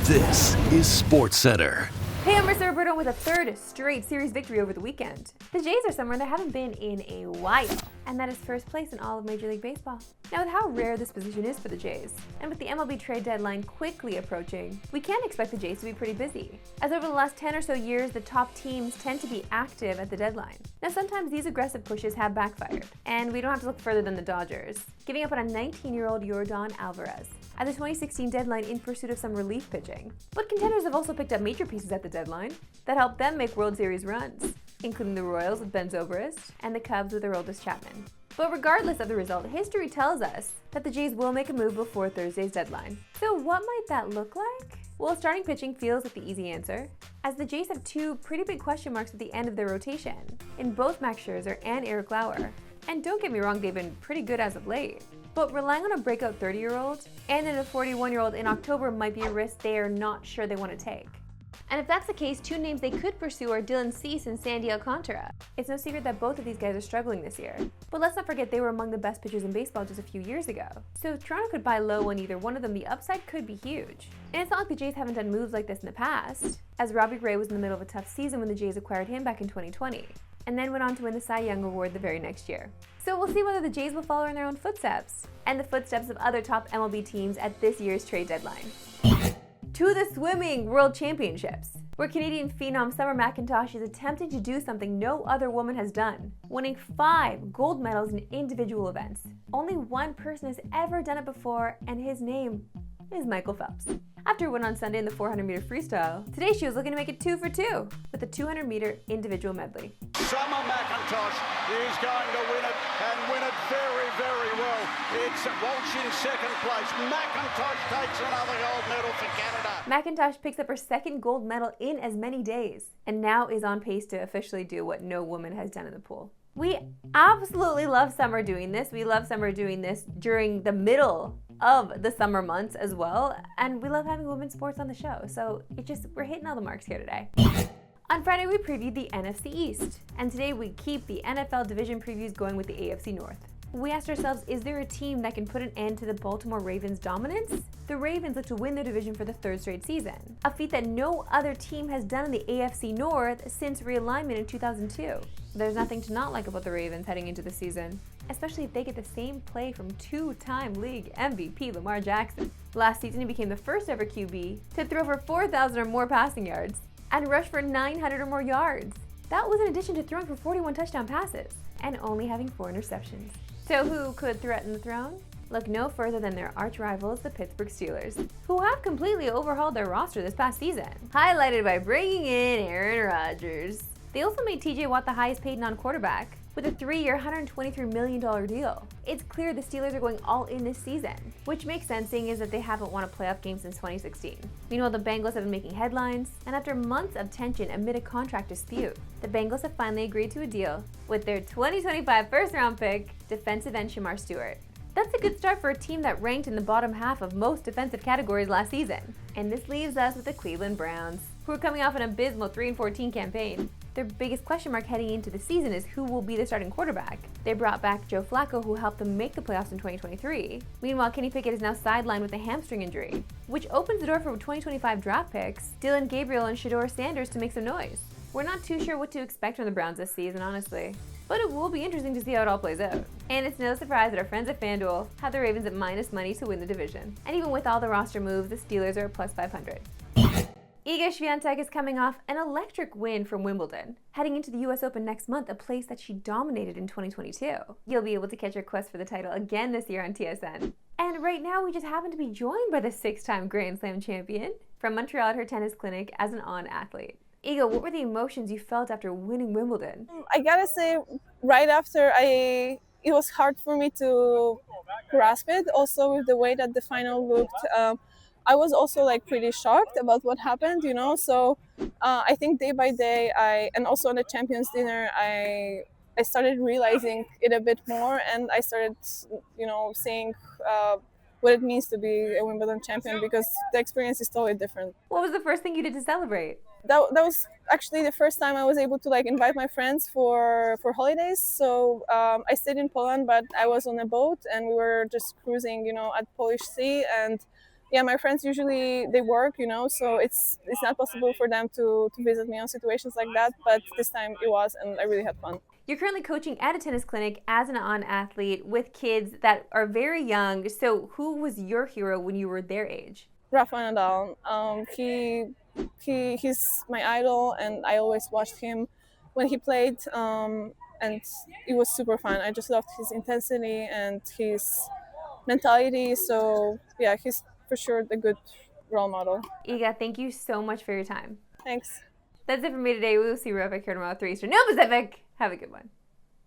This is Sportscentre. Hey, I'm Marissa Roberto with a third straight series victory over the weekend. The Jays are somewhere they haven't been in a while, and that is first place in all of Major League Baseball. Now, with how rare this position is for the Jays, and with the MLB trade deadline quickly approaching, we can expect the Jays to be pretty busy, as over the last 10 or so years, the top teams tend to be active at the deadline. Now, sometimes these aggressive pushes have backfired, and we don't have to look further than the Dodgers, giving up on a 19-year-old Yordan Alvarez at the 2016 deadline in pursuit of some relief pitching. But contenders have also picked up major pieces at the deadline that helped them make World Series runs, including the Royals with Ben Zobrist and the Cubs with Aroldis Chapman. But regardless of the result, history tells us that the Jays will make a move before Thursday's deadline. So what might that look like? Well, starting pitching feels like the easy answer, as the Jays have two pretty big question marks at the end of their rotation, in both Max Scherzer and Eric Lauer. And don't get me wrong, they've been pretty good as of late. But relying on a breakout 30-year-old and then a 41-year-old in October might be a risk they are not sure they want to take. And if that's the case, two names they could pursue are Dylan Cease and Sandy Alcantara. It's no secret that both of these guys are struggling this year. But let's not forget they were among the best pitchers in baseball just a few years ago. So if Toronto could buy low on either one of them, the upside could be huge. And it's not like the Jays haven't done moves like this in the past, as Robbie Ray was in the middle of a tough season when the Jays acquired him back in 2020, and then went on to win the Cy Young Award the very next year. So we'll see whether the Jays will follow in their own footsteps, and the footsteps of other top MLB teams at this year's trade deadline. To the Swimming World Championships, where Canadian phenom Summer McIntosh is attempting to do something no other woman has done, winning 5 gold medals in individual events. Only one person has ever done it before, and his name is Michael Phelps. After a win on Sunday in the 400-meter freestyle, today she was looking to make it 2 for 2 with the 200-meter individual medley. Summer McIntosh is going to win it, and win it very, very well. It's Walsh in second place. McIntosh takes another gold medal for Canada. McIntosh picks up her second gold medal in as many days, and now is on pace to officially do what no woman has done in the pool. We absolutely love Summer doing this. We love Summer doing this during the middle of the summer months as well, and we love having women's sports on the show, so we're hitting all the marks here today. On Friday, we previewed the NFC East, and today we keep the NFL division previews going with the AFC North. We asked ourselves, is there a team that can put an end to the Baltimore Ravens' dominance? The Ravens look to win their division for the third straight season, a feat that no other team has done in the AFC North since realignment in 2002. There's nothing to not like about the Ravens heading into the season, especially if they get the same play from two-time league MVP Lamar Jackson. Last season, he became the first ever QB to throw for 4,000 or more passing yards and rush for 900 or more yards. That was in addition to throwing for 41 touchdown passes and only having 4 interceptions. So who could threaten the throne? Look no further than their arch rivals, the Pittsburgh Steelers, who have completely overhauled their roster this past season, highlighted by bringing in Aaron Rodgers. They also made TJ Watt the highest paid non-quarterback with a 3-year, $123 million deal. It's clear the Steelers are going all in this season, which makes sense seeing as that they haven't won a playoff game since 2016. Meanwhile, the Bengals have been making headlines, and after months of tension amid a contract dispute, the Bengals have finally agreed to a deal with their 2025 first-round pick, defensive end Shamar Stewart. That's a good start for a team that ranked in the bottom half of most defensive categories last season. And this leaves us with the Cleveland Browns, who are coming off an abysmal 3-14 campaign. Their biggest question mark heading into the season is who will be the starting quarterback. They brought back Joe Flacco, who helped them make the playoffs in 2023. Meanwhile, Kenny Pickett is now sidelined with a hamstring injury, which opens the door for 2025 draft picks Dylan Gabriel and Shedeur Sanders to make some noise. We're not too sure what to expect from the Browns this season, honestly, but it will be interesting to see how it all plays out. And it's no surprise that our friends at FanDuel have the Ravens at minus money to win the division. And even with all the roster moves, the Steelers are at plus 500. Iga Swiatek is coming off an electric win from Wimbledon, heading into the US Open next month, a place that she dominated in 2022. You'll be able to catch her quest for the title again this year on TSN. And right now, we just happen to be joined by the 6-time Grand Slam champion from Montreal at her tennis clinic as an on-athlete. Iga, what were the emotions you felt after winning Wimbledon? I gotta say, right after it was hard for me to grasp it, also with the way that the final looked. I was also pretty shocked about what happened, so I think day by day, and also on the Champions Dinner, I started realizing it a bit more, and I started, seeing what it means to be a Wimbledon champion, because the experience is totally different. What was the first thing you did to celebrate? That was actually the first time I was able to invite my friends for holidays. So I stayed in Poland, but I was on a boat and we were just cruising, at Polish Sea, and yeah, my friends usually they work, you know, so it's not possible for them to visit me on situations like that. But this time it was, and I really had fun. You're currently coaching at a tennis clinic as an on-athlete with kids that are very young. So who was your hero when you were their age? Rafa Nadal. He's my idol, and I always watched him when he played, and it was super fun. I just loved his intensity and his mentality. So yeah, he's for sure the good role model. Iga, thank you so much for your time. Thanks. That's it for me today. We will see you right back here tomorrow at 3 Eastern. No Pacific. Have a good one.